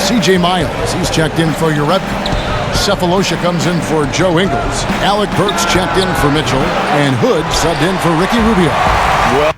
C.J. Miles, he's checked in for Urepka. Cephalosha comes in for Joe Ingles. Alec Burks checked in for Mitchell. And Hood subbed in for Ricky Rubio. Well,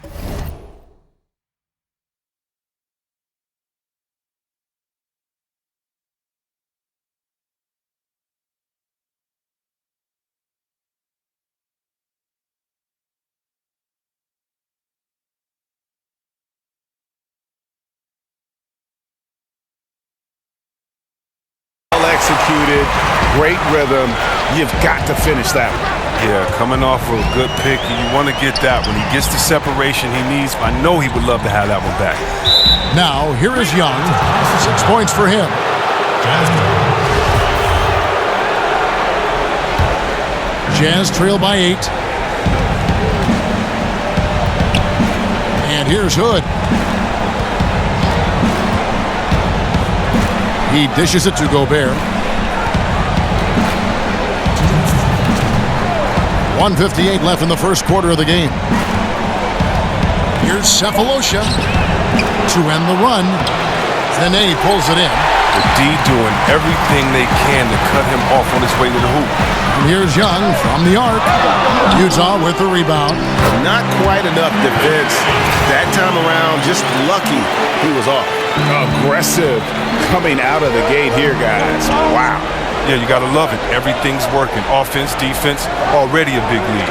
executed, great rhythm. You've got to finish that one. Yeah, coming off of a good pick, you want to get that when he gets the separation he needs. I know he would love to have that one back. Now, here is Young. 6 points for him. Jazz trail by 8. And here's Hood. He dishes it to Gobert. 1:58 left in the first quarter of the game. Here's Cephalosha to end the run. Zane pulls it in. The D doing everything they can to cut him off on his way to the hoop. And here's Young from the arc. Utah with the rebound. Not quite enough defense. That time around, just lucky he was off. Aggressive coming out of the gate here, guys. Wow. Yeah, you got to love it. Everything's working. Offense, defense, already a big lead.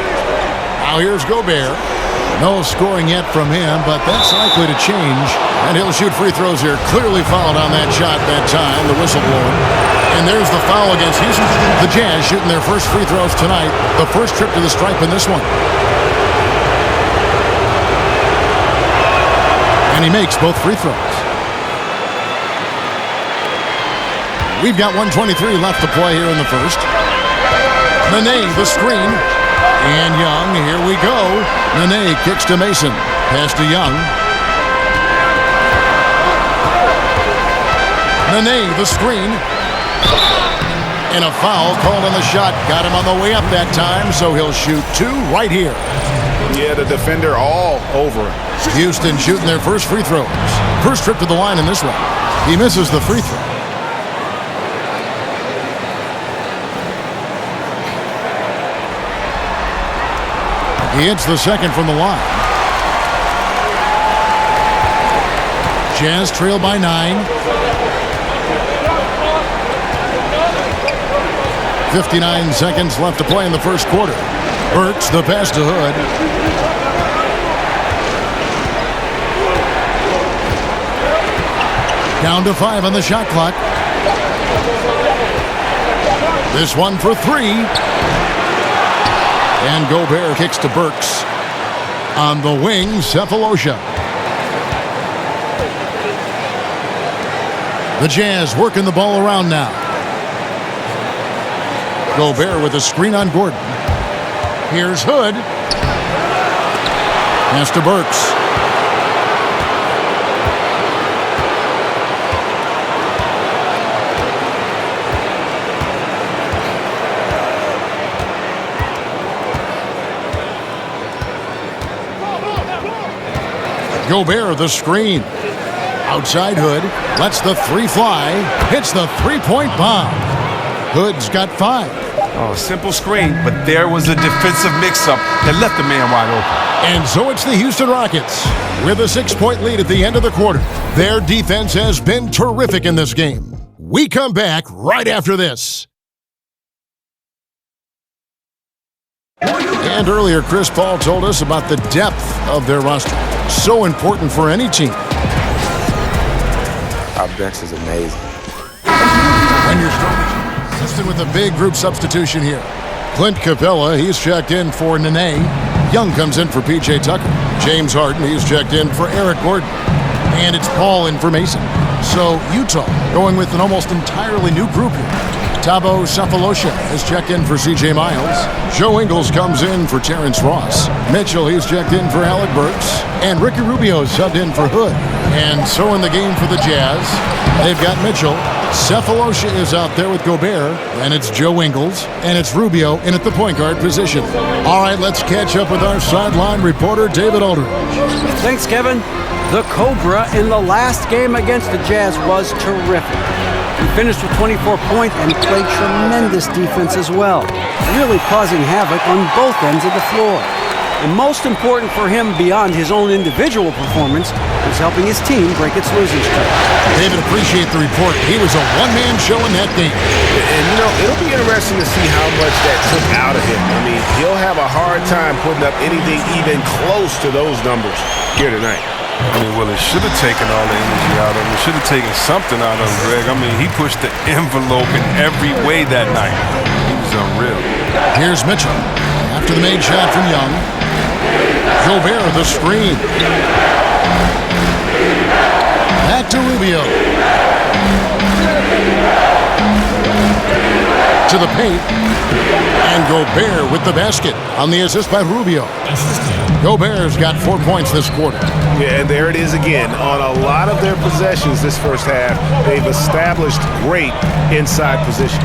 Now here's Gobert. No scoring yet from him, but that's likely to change. And he'll shoot free throws here. Clearly fouled on that shot that time, the whistle blowing. And there's the foul against Houston. The Jazz shooting their first free throws tonight. The first trip to the stripe in this one. And he makes both free throws. We've got 1:23 left to play here in the first. Nene, the screen. And Young, here we go. Nene kicks to Mason. Pass to Young. Nene, the screen. And a foul called on the shot. Got him on the way up that time, so he'll shoot 2 right here. Yeah, the defender all over him. Houston shooting their first free throws. First trip to the line in this one. He misses the free throw. He hits the second from the line. Jazz trail by 9. 59 seconds left to play in the first quarter. Burks, the pass to Hood. Down to 5 on the shot clock. This one for 3. And Gobert kicks to Burks. On the wing, Cephalosha. The Jazz working the ball around now. Gobert with a screen on Gordon. Here's Hood. Pass to Burks. Gobert, the screen. Outside Hood. Lets the 3 fly. Hits the three-point bomb. Hood's got 5. Oh, simple screen, but there was a defensive mix-up that left the man wide open. And so it's the Houston Rockets with a 6-point lead at the end of the quarter. Their defense has been terrific in this game. We come back right after this. And earlier, Chris Paul told us about the depth of their roster. So important for any team. Our bench is amazing. And you're starting consistent with a big group substitution here. Clint Capella, he's checked in for Nene. Young comes in for P.J. Tucker. James Harden, he's checked in for Eric Gordon. And it's Paul in for Mason. So Utah going with an almost entirely new group here. Thabo Cephalosha has checked in for C.J. Miles. Joe Ingles comes in for Terrence Ross. Mitchell, he's checked in for Alec Burks. And Ricky Rubio subbed in for Hood. And so in the game for the Jazz, they've got Mitchell, Cephalosha is out there with Gobert, and it's Joe Ingles, and it's Rubio in at the point guard position. All right, let's catch up with our sideline reporter, David Aldridge. Thanks, Kevin. The Cobra in the last game against the Jazz was terrific. He finished with 24 points and played tremendous defense as well, really causing havoc on both ends of the floor. And most important for him beyond his own individual performance was helping his team break its losing streak. David, appreciate the report. He was a one-man show in that game. And, it'll be interesting to see how much that took out of him. I mean, he'll have a hard time putting up anything even close to those numbers here tonight. I mean, well, it should have taken all the energy out of him. It should have taken something out of him, Greg. I mean, he pushed the envelope in every way that night. He was unreal. Here's Mitchell. After the made shot from Young. Gobert, the screen. Back to Rubio. To the paint. And Gobert with the basket on the assist by Rubio. Gobert's got 4 points this quarter. Yeah, and there it is again. On a lot of their possessions this first half, they've established great inside position.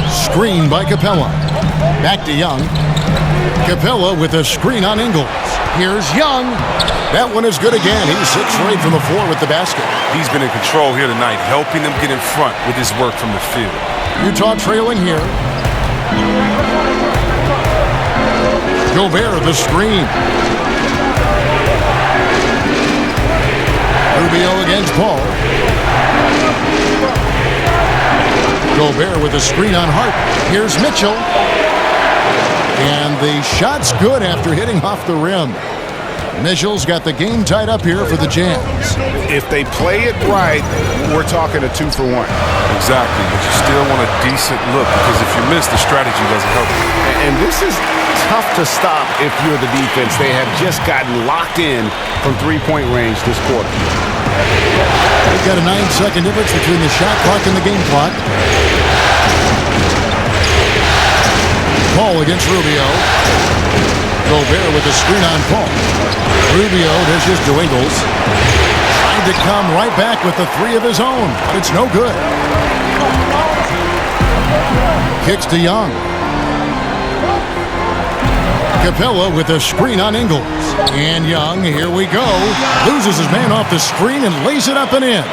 Screen by Capella. Back to Young. Capella with a screen on Ingles. Here's Young. That one is good again. He's 6 for 8 from the floor with the basket. He's been in control here tonight, helping them get in front with his work from the field. Utah trailing here. Gobert, the screen. Rubio against Paul. Gobert with a screen on Hart. Here's Mitchell. And the shot's good after hitting off the rim. Mitchell's got the game tied up here for the Jazz. If they play it right, we're talking a 2 for 1. Exactly, but you still want a decent look because if you miss, the strategy doesn't help you. And this is tough to stop if you're the defense. They have just gotten locked in from three-point range this quarter. They've got a 9-second difference between the shot clock and the game clock. Paul against Rubio. Gobert with a screen on Paul. Rubio dishes to Ingles. Trying to come right back with the 3 of his own, but it's no good. Kicks to Young. Capella with a screen on Ingles. And Young, here we go, loses his man off the screen and lays it up and in.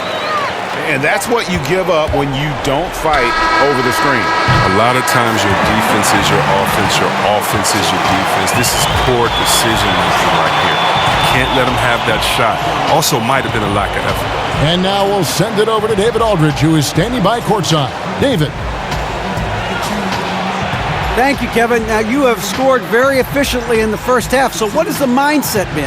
And that's what you give up when you don't fight over the screen. A lot of times your defense is your offense is your defense. This is poor decision making right here. Can't let him have that shot. Also might have been a lack of effort. And now we'll send it over to David Aldridge, who is standing by courtside. David. Thank you, Kevin. Now, you have scored very efficiently in the first half, so what has the mindset been?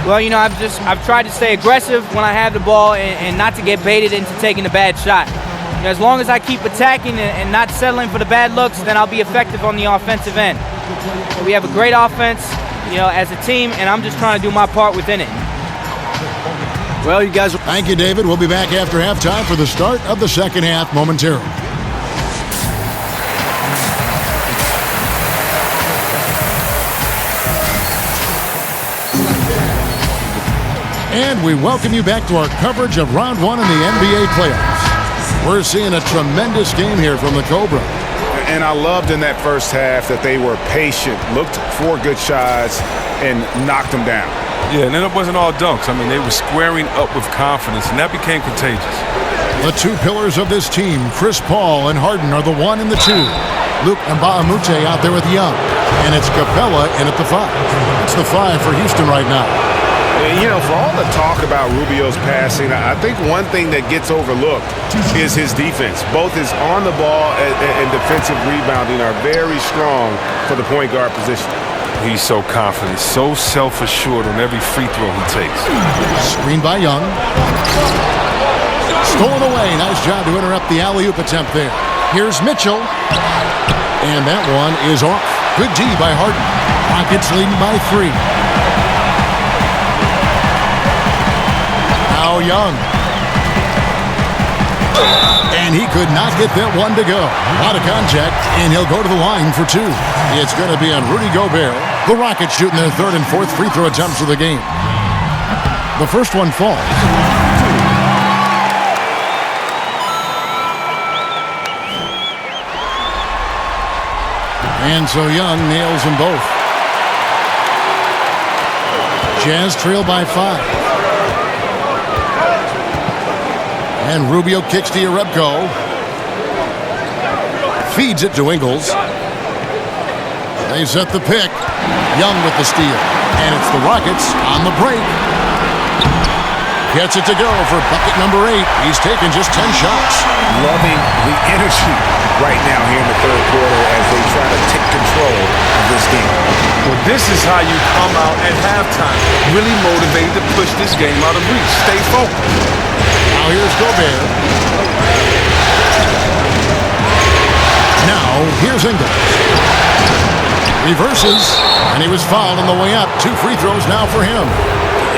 Well, I've tried to stay aggressive when I have the ball and not to get baited into taking a bad shot. As long as I keep attacking and not settling for the bad looks, then I'll be effective on the offensive end. We have a great offense, as a team, and I'm just trying to do my part within it. Well, you guys... Thank you, David. We'll be back after halftime for the start of the second half momentarily. And we welcome you back to our coverage of Round 1 in the NBA playoffs. We're seeing a tremendous game here from the Cobra. And I loved in that first half that they were patient, looked for good shots, and knocked them down. Yeah, and then it wasn't all dunks. I mean, they were squaring up with confidence, and that became contagious. The 2 pillars of this team, Chris Paul and Harden, are the 1 and the 2. Luke Mbah-a-Moute out there with Young. And it's Capella in at the 5. It's the 5 for Houston right now. For all the talk about Rubio's passing, I think one thing that gets overlooked is his defense. Both his on the ball and defensive rebounding are very strong for the point guard position. He's so confident, so self-assured on every free throw he takes. Screen by Young. Stolen away. Nice job to interrupt the alley-oop attempt there. Here's Mitchell. And that one is off. Good D by Harden. Rockets leading by 3. Now Young. And he could not get that one to go. A lot of contact, and he'll go to the line for two. It's going to be on Rudy Gobert. The Rockets shooting their third and fourth free throw attempts of the game. The first one falls. And so Young nails them both. Jazz trail by 5. And Rubio kicks to Jerebko. Feeds it to Ingles. They set the pick. Young with the steal. And it's the Rockets on the break. Gets it to go for bucket number 8. He's taken just 10 shots. Loving the energy right now here in the third quarter as they try to take control of this game. Well, this is how you come out at halftime. Really motivated to push this game out of reach. Stay focused. Now here's Gobert. Now here's Ingles. Reverses, and he was fouled on the way up. 2 free throws now for him.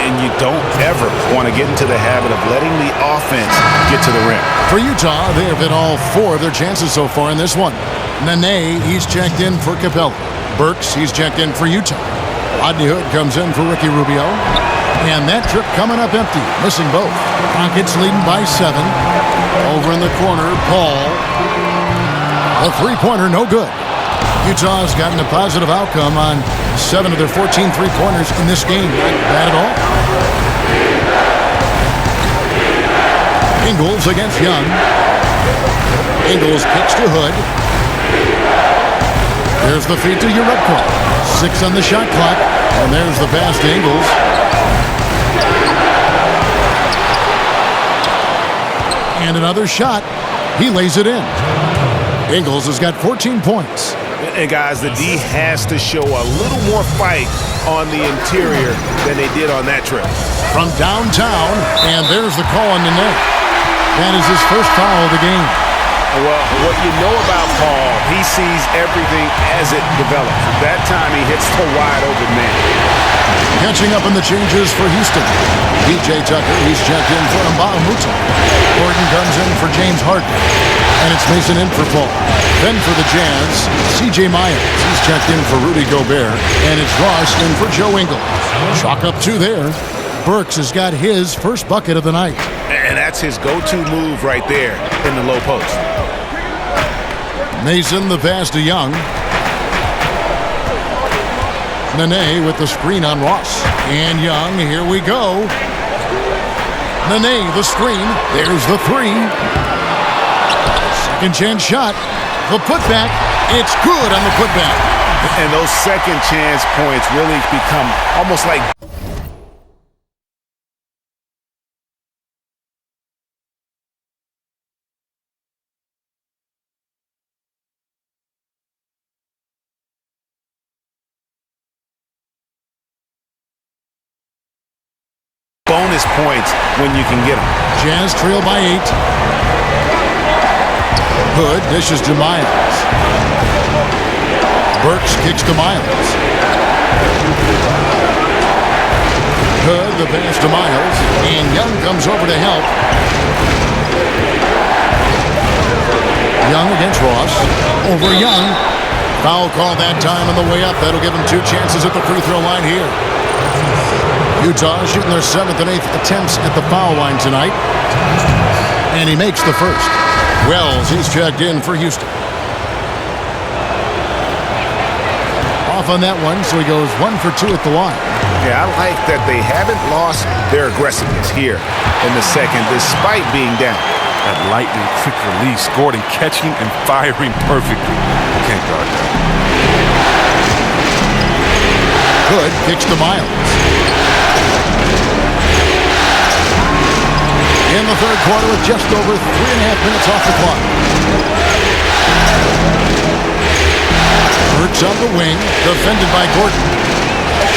And you don't ever want to get into the habit of letting the offense get to the rim. For Utah, they have hit all 4 of their chances so far in this one. Nene, he's checked in for Capella. Burks, he's checked in for Utah. Rodney Hood comes in for Ricky Rubio. And that trip coming up empty, missing both. Rockets leading by 7. Over in the corner, Paul. A three-pointer, no good. Utah's gotten a positive outcome on 7 of their 14 three-pointers in this game. Not bad at all. Ingles against Young. Ingles kicks to Hood. There's the feed to Jerebko. 6 on the shot clock. And there's the pass to Ingles. And another shot. He lays it in. Ingles has got 14 points. And guys, the D has to show a little more fight on the interior than they did on that trip. From downtown, and there's the call on the net. That is his first foul of the game. Well, what you know about Paul, he sees everything as it develops. That time he hits the wide open man. Catching up in the changes for Houston. PJ Tucker, he's checked in for Mbah a Moute. Gordon comes in for James Harden. And it's Mason in for Paul. Then for the Jazz, C.J. Miles. He's checked in for Rudy Gobert. And it's Ross in for Joe Ingles. Chalk up 2 there. Burks has got his first bucket of the night. And that's his go-to move right there in the low post. Mason the pass to Young. Nene with the screen on Ross. And Young, here we go. Nene, the screen. There's the 3. Second chance shot. The putback. It's good on the putback. And those second chance points really become almost like bonus points when you can get them. Jazz trail by 8. Hood dishes to Miles. Burks kicks to Miles. Hood the pass to Miles. And Young comes over to help. Young against Ross. Over Young. Foul call that time on the way up. That'll give him 2 chances at the free throw line here. Utah shooting their 7th and 8th attempts at the foul line tonight. And he makes the first. Wells, he's checked in for Houston. Off on that one, so he goes 1 for 2 at the line. Yeah, I like that they haven't lost their aggressiveness here in the second, despite being down. That lightning quick release, Gordon catching and firing perfectly. You can't guard that. Hood kicks to Miles. In the third quarter with just over 3.5 minutes off the clock. Burks on the wing, defended by Gordon.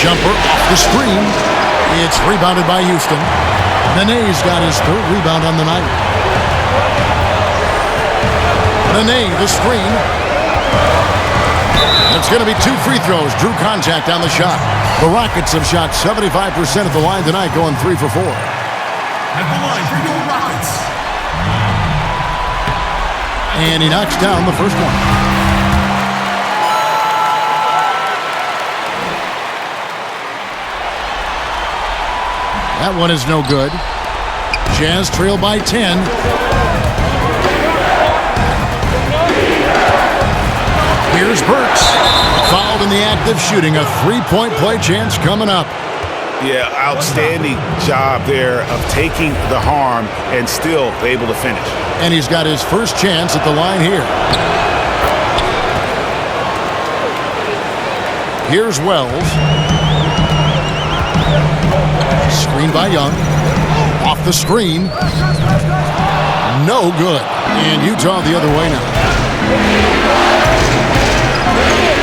Jumper off the screen. It's rebounded by Houston. Nene's got his 3rd rebound on the night. Nene, the screen. It's going to be 2 free throws. Drew contact on the shot. The Rockets have shot 75% at the line tonight, going 3 for 4. At the line for your Rockets, And he knocks down the first one. That one is no good. Jazz trail by 10. Here's Burks. Fouled in the act of shooting. A three-point play chance coming up. Yeah, outstanding job there of taking the harm and still able to finish. And he's got his first chance at the line here. Here's Wells. Screen by Young. Off the screen. No good. And Utah the other way now.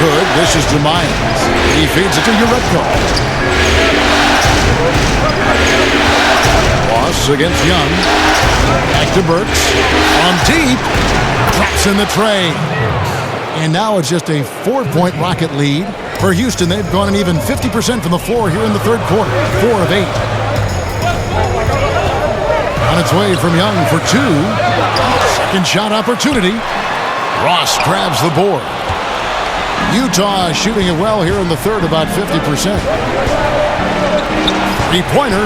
Good. This is to Miles. He feeds it to Uretko. Ross against Young. Back to Burks. On deep. Drops in the tray. And now it's just a 4-point Rocket lead. For Houston, they've gone an even 50% from the floor here in the third quarter. 4 of 8. On its way from Young for 2. Second shot opportunity. Ross grabs the board. Utah shooting it well here in the third, about 50%. Three-pointer.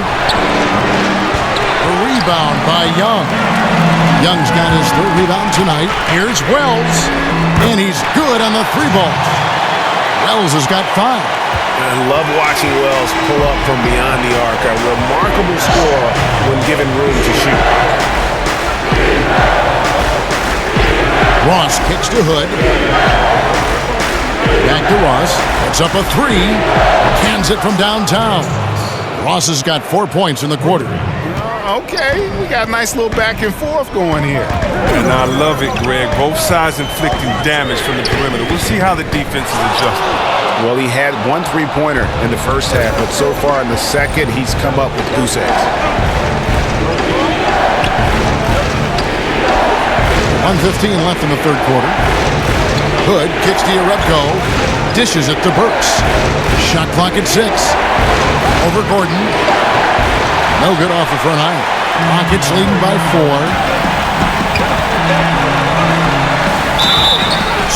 A rebound by Young. Young's got his third rebound tonight. Here's Wells. And he's good on the three ball. Wells has got 5. I love watching Wells pull up from beyond the arc. A remarkable score when given room to shoot. Ross kicks to Hood. Back to Ross. It's up a 3. Cans it from downtown. Ross has got 4 points in the quarter. Okay, we got a nice little back and forth going here. And I love it, Greg. Both sides inflicting damage from the perimeter. We'll see how the defense is adjusting. Well, he had 1 3-pointer in the first half, but so far in the second, he's come up with goose eggs. 1:15 left in the third quarter. Hood kicks to Uretko. Dishes it to Burks. Shot clock at 6. Over Gordon. No good off the front iron. Rockets leading by 4.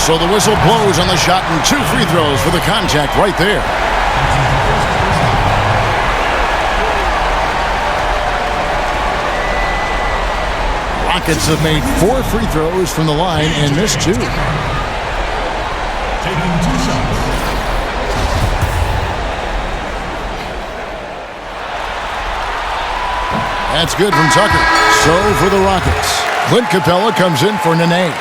So the whistle blows on the shot and 2 free throws for the contact right there. Rockets have made 4 free throws from the line and missed 2. Taking 2 shots. That's good from Tucker. So for the Rockets, Clint Capella comes in for Nene.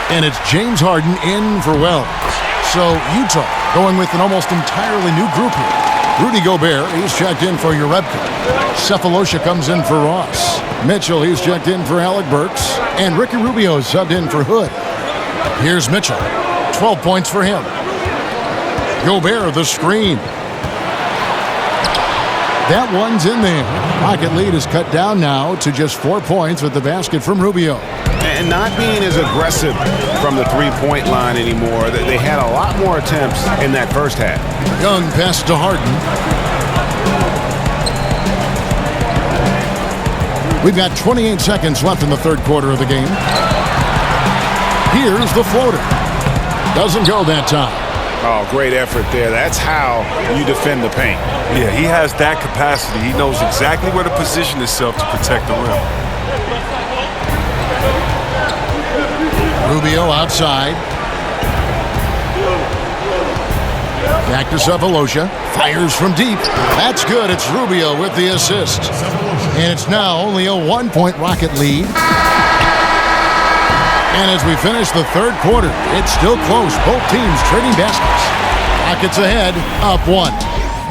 And it's James Harden in for Wells. So Utah going with an almost entirely new group here. Rudy Gobert, he's checked in for Uretko. Cephalosha comes in for Ross. Mitchell, he's checked in for Alec Burks. And Ricky Rubio is subbed in for Hood. Here's Mitchell. 12 points for him. Gobert, the screen. That one's in there. Rocket lead is cut down now to just 4 points with the basket from Rubio. And not being as aggressive from the three-point line anymore. They had a lot more attempts in that first half. Young pass to Harden. We've got 28 seconds left in the third quarter of the game. Here's the floater. Doesn't go that time. Oh, great effort there. That's how you defend the paint. Yeah, he has that capacity. He knows exactly where to position himself to protect the rim. Rubio outside. Back to Cephalosha. Fires from deep. That's good. It's Rubio with the assist. And it's now only a 1-point Rocket lead. And as we finish the third quarter, it's still close. Both teams trading baskets. Rockets ahead, up 1.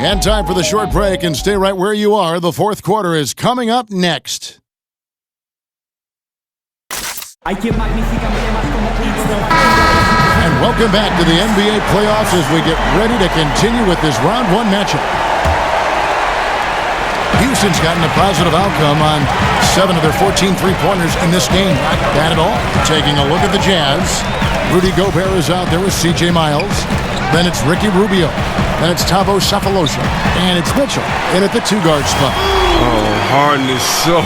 And time for the short break, and stay right where you are. The fourth quarter is coming up next. And welcome back to the NBA playoffs as we get ready to continue with this round 1 matchup. Houston's gotten a positive outcome on 7 of their 14 three-pointers in this game. Not bad at all. Taking a look at the Jazz. Rudy Gobert is out there with C.J. Miles. Then it's Ricky Rubio. Then it's Thabo Sefolosha. And it's Mitchell in at the 2-guard spot. Oh, Harden is so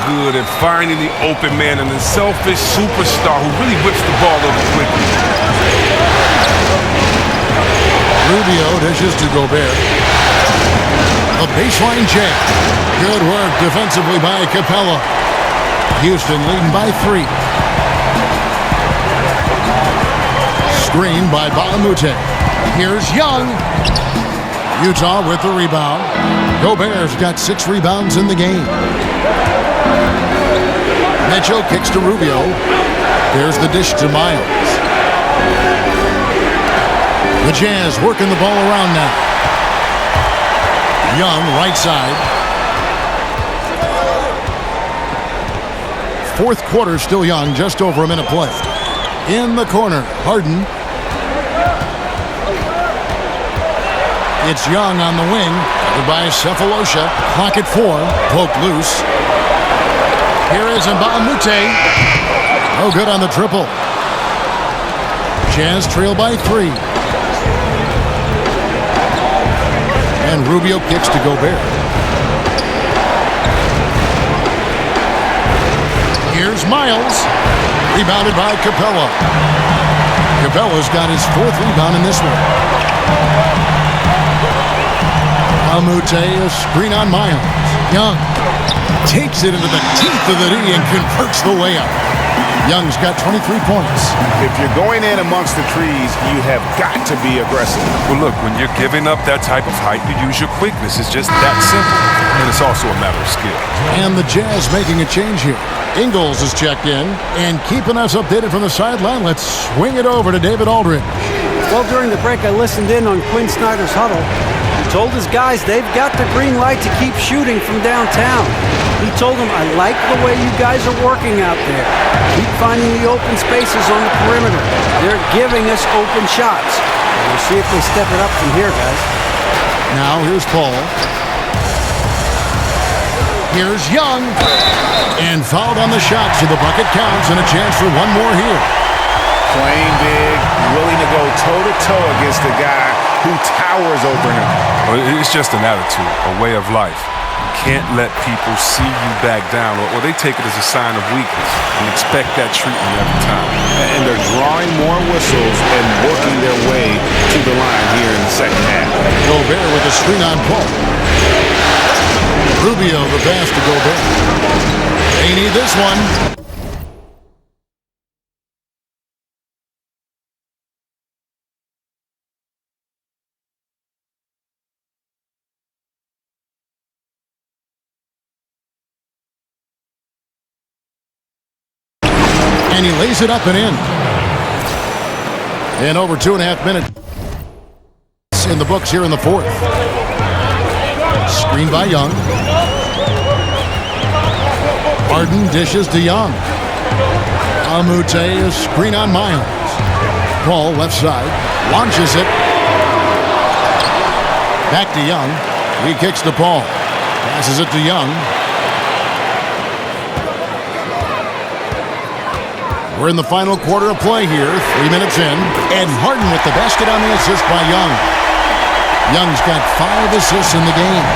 good at finding the open man and the selfish superstar who really whips the ball over quickly. Rubio dishes to Gobert. A baseline jam. Good work defensively by Capella. Houston leading by 3. Screen by Baamute. Here's Young. Utah with the rebound. Gobert's got 6 rebounds in the game. Mitchell kicks to Rubio. There's the dish to Miles. The Jazz working the ball around now. Young, right side. Fourth quarter, still Young, just over a minute play. In the corner, Harden. It's Young on the wing, covered by Sefolosha. Clock at 4, poked loose. Here is Mbamute. No good on the triple. Jazz trail by 3. And Rubio kicks to Gobert. Here's Miles. Rebounded by Capella. Capella's got his 4th rebound in this one. Amute, a screen on Miles. Young takes it into the teeth of the D and converts the layup. Young's got 23 points. If you're going in amongst the trees, you have got to be aggressive. Well, look, when you're giving up that type of height, you use your quickness. It's just that simple. And it's also a matter of skill. And the Jazz making a change here. Ingles is checked in. And keeping us updated from the sideline, let's swing it over to David Aldridge. Well, during the break, I listened in on Quinn Snyder's huddle. He told his guys they've got the green light to keep shooting from downtown. He told them, I like the way you guys are working out there. Keep finding the open spaces on the perimeter. They're giving us open shots. We'll see if they step it up from here, guys. Now here's Paul. Here's Young. And fouled on the shot, so the bucket counts and a chance for one more here. Playing big, willing to go toe-to-toe against the guy who towers over him. Well, it's just an attitude, a way of life. You can't let people see you back down, or they take it as a sign of weakness and expect that treatment every time. And they're drawing more whistles and working their way to the line here in the second half. Gobert with a screen on Paul. Rubio the pass to Gobert. They need this one. And he lays it up and in. And over 2.5 minutes in the books here in the 4th. Screen by Young. Harden dishes to Young. Amute, a screen on Miles. Paul, left side, launches it. Back to Young. He kicks to Paul. Passes it to Young. We're in the final quarter of play here, 3 minutes in. And Harden with the basket on the assist by Young. Young's got 5 assists in the game.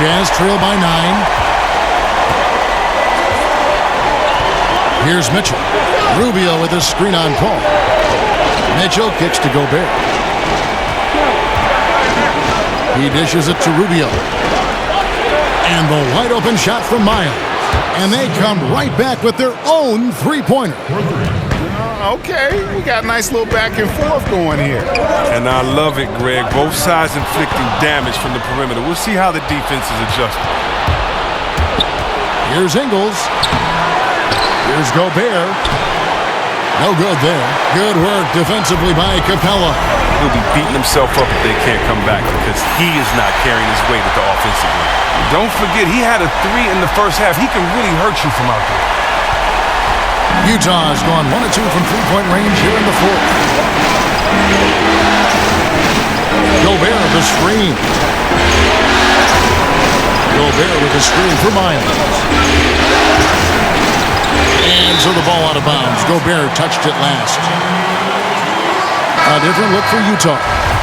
Jazz trail by 9. Here's Mitchell. Rubio with a screen on Paul. Mitchell kicks to Gobert. He dishes it to Rubio. And the wide open shot from Miles. And they come right back with their own three-pointer. Okay, we got a nice little back and forth going here. And I love it, Greg. Both sides inflicting damage from the perimeter. We'll see how the defense is adjusted. Here's Ingles. Here's Gobert. No good there. Good work defensively by Capella. He'll be beating himself up if they can't come back because he is not carrying his weight at the offensive end. Don't forget, he had a 3 in the first half. He can really hurt you from out there. Utah has gone 1 of 2 from three-point range here in the 4th. Gobert the screen. Gobert with the screen for Miles. And so the ball out of bounds. Gobert touched it last. A different look for Utah.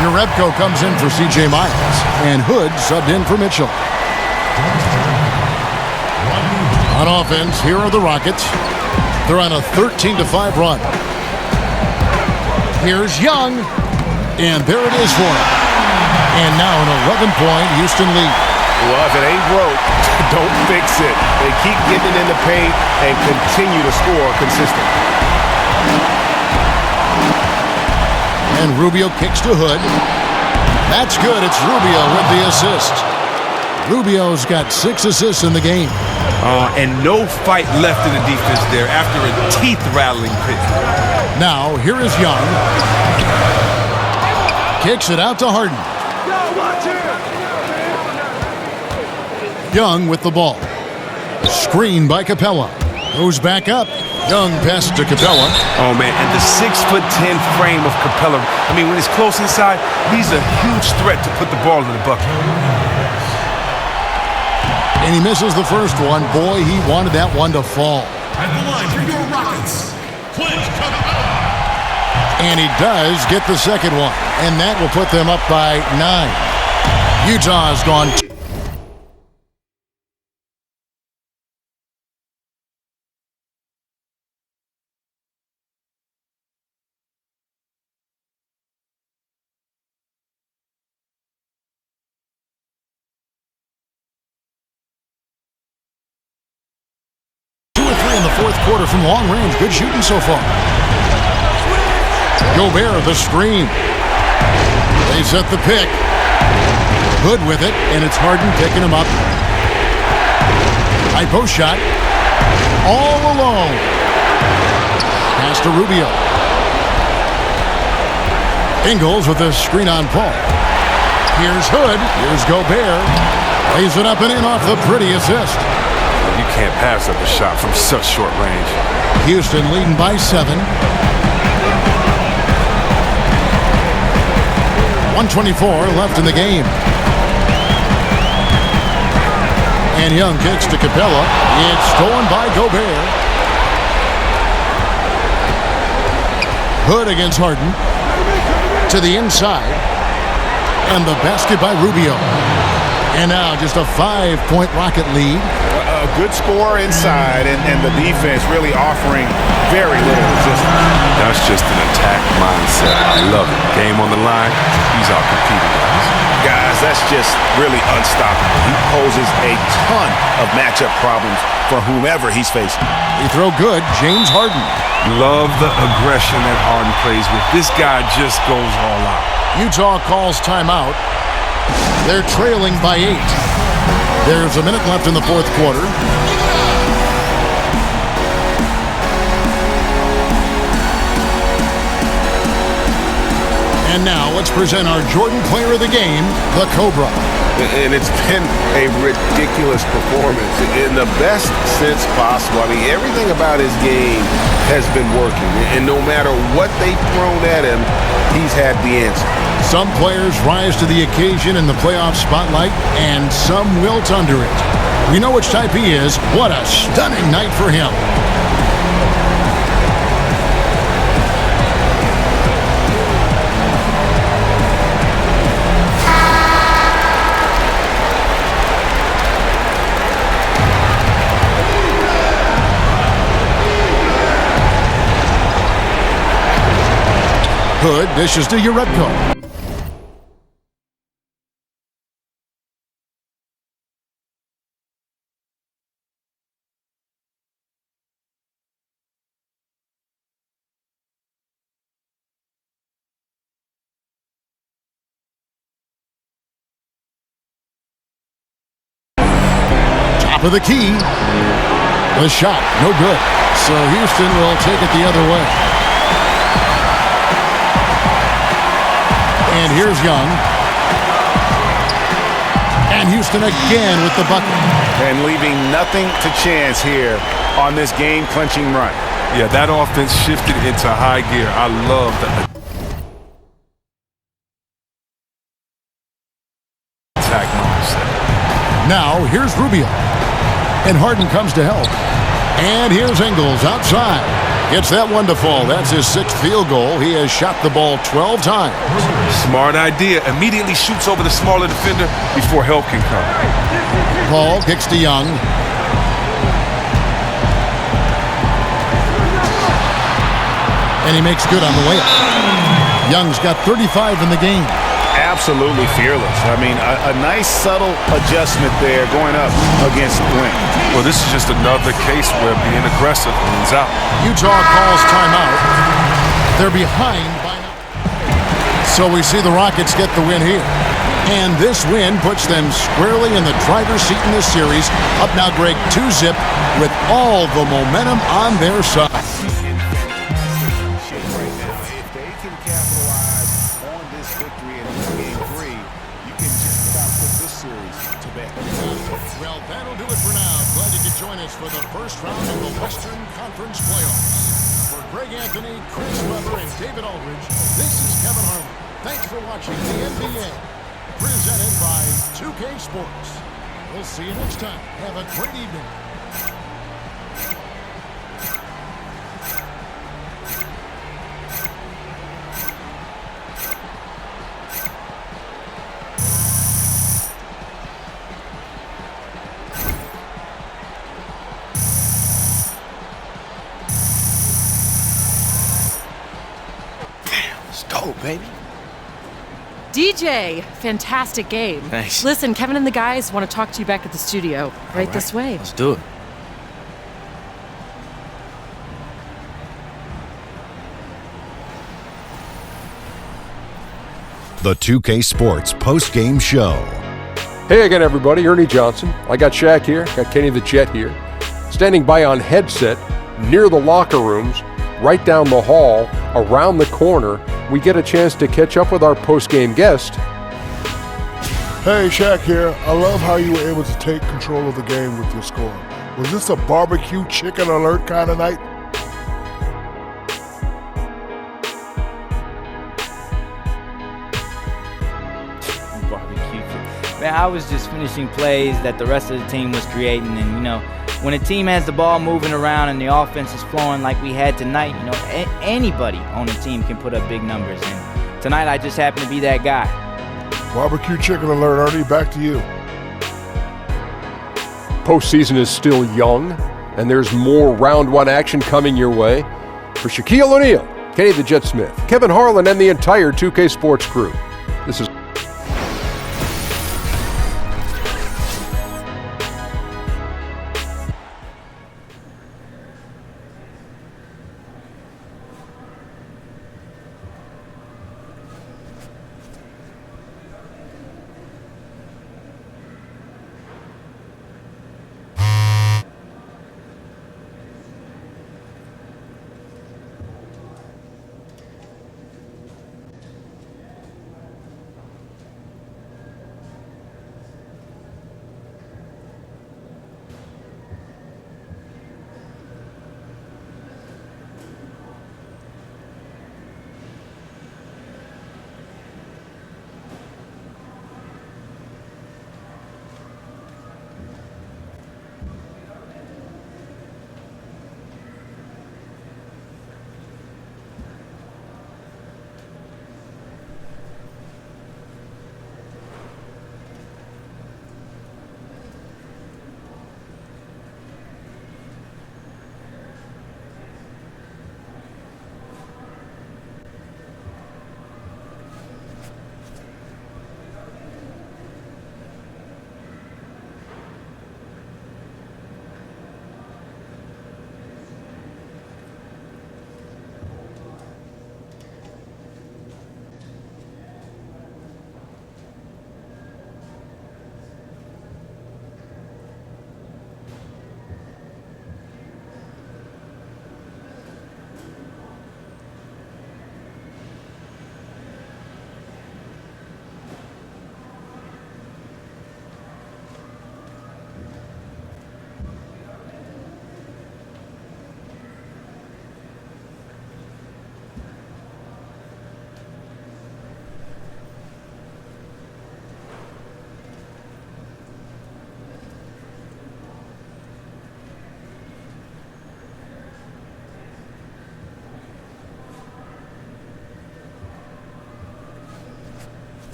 Jerebko comes in for C.J. Miles. And Hood subbed in for Mitchell. On offense, here are the Rockets. They're on a 13-5 run. Here's Young. And there it is for him. And now an 11-point Houston lead. Well, if it ain't broke, don't fix it. They keep getting in the paint and continue to score consistently. And Rubio kicks to Hood. That's good. It's Rubio with the assist. Rubio's got 6 assists in the game. And no fight left in the defense there after a teeth-rattling pick. Now, here is Young. Kicks it out to Harden. Young with the ball. Screen by Capella. Goes back up. Young passes to Capella. Oh, man, and the 6'10" frame of Capella. I mean, when it's close inside, he's a huge threat to put the ball in the bucket. And he misses the first one. Boy, he wanted that one to fall. At the line for your Rockets, Clint Capella. And he does get the second one. And that will put them up by 9. Utah's gone. 2 or 3 in the fourth quarter from long range. Good shooting so far. Gobert, the screen. They set the pick. Hood with it, and it's Harden picking him up. High post shot. All alone. Pass to Rubio. Ingles with the screen on Paul. Here's Hood. Here's Gobert. Lays it up and in off the pretty assist. You can't pass up a shot from such short range. Houston leading by 7. 1:24 left in the game. And Young kicks to Capella. It's stolen by Gobert. Hood against Harden. To the inside. And the basket by Rubio. And now just a 5-point Rocket lead. A good score inside, and the defense really offering very little resistance. That's just an attack mindset. I love it. Game on the line, he's out competing guys. Guys, that's just really unstoppable. He poses a ton of matchup problems for whomever he's facing. They throw good, James Harden. Love the aggression that Harden plays with. This guy just goes all out. Utah calls timeout. They're trailing by 8. There's a minute left in the fourth quarter. And now let's present our Jordan Player of the Game, the Cobra. And it's been a ridiculous performance in the best sense possible. I mean, everything about his game has been working. And no matter what they've thrown at him, he's had the answer. Some players rise to the occasion in the playoff spotlight, and some wilt under it. We know which type he is. What a stunning night for him. Hood dishes to Jerebko. Top of the key. The shot, no good. So Houston will take it the other way. And here's Young. And Houston again with the bucket. And leaving nothing to chance here on this game-clinching run. Yeah, that offense shifted into high gear. I love the attack mindset. Now, here's Rubio. And Harden comes to help. And here's Ingles outside. Gets that one to fall. That's his 6th field goal. He has shot the ball 12 times. Smart idea. Immediately shoots over the smaller defender before help can come. Paul kicks to Young. And he makes good on the way up. Young's got 35 in the game. Absolutely fearless. I mean, a nice subtle adjustment there going up against Flint. Well, this is just another case where being aggressive wins out. Utah calls timeout. They're behind by now. So we see the Rockets get the win here. And this win puts them squarely in the driver's seat in this series. Up now, Greg, 2-zip with all the momentum on their side. Well, that'll do it for now. Glad you could join us for the first round of the Western Conference Playoffs. For Greg Anthony, Chris Webber, and David Aldridge, this is Kevin Harlan. Thanks for watching the NBA, presented by 2K Sports. We'll see you next time. Have a great evening. Go, baby. DJ, fantastic game. Thanks. Listen, Kevin and the guys want to talk to you back at the studio. Right this way. Let's do it. The 2K Sports post-game show. Hey again, everybody. Ernie Johnson. I got Shaq here. Got Kenny the Jet here. Standing by on headset near the locker rooms, right down the hall, around the corner, we get a chance to catch up with our post-game guest. Hey, Shaq here. I love how you were able to take control of the game with your score. Was this a barbecue chicken alert kind of night? Barbecue. Man, I was just finishing plays that the rest of the team was creating, and you know, when a team has the ball moving around and the offense is flowing like we had tonight, you know, anybody on a team can put up big numbers. And tonight I just happened to be that guy. Barbecue chicken alert, Ernie. Back to you. Postseason is still young, and there's more round one action coming your way. For Shaquille O'Neal, Kenny the Jet Smith, Kevin Harlan, and the entire 2K Sports crew, this is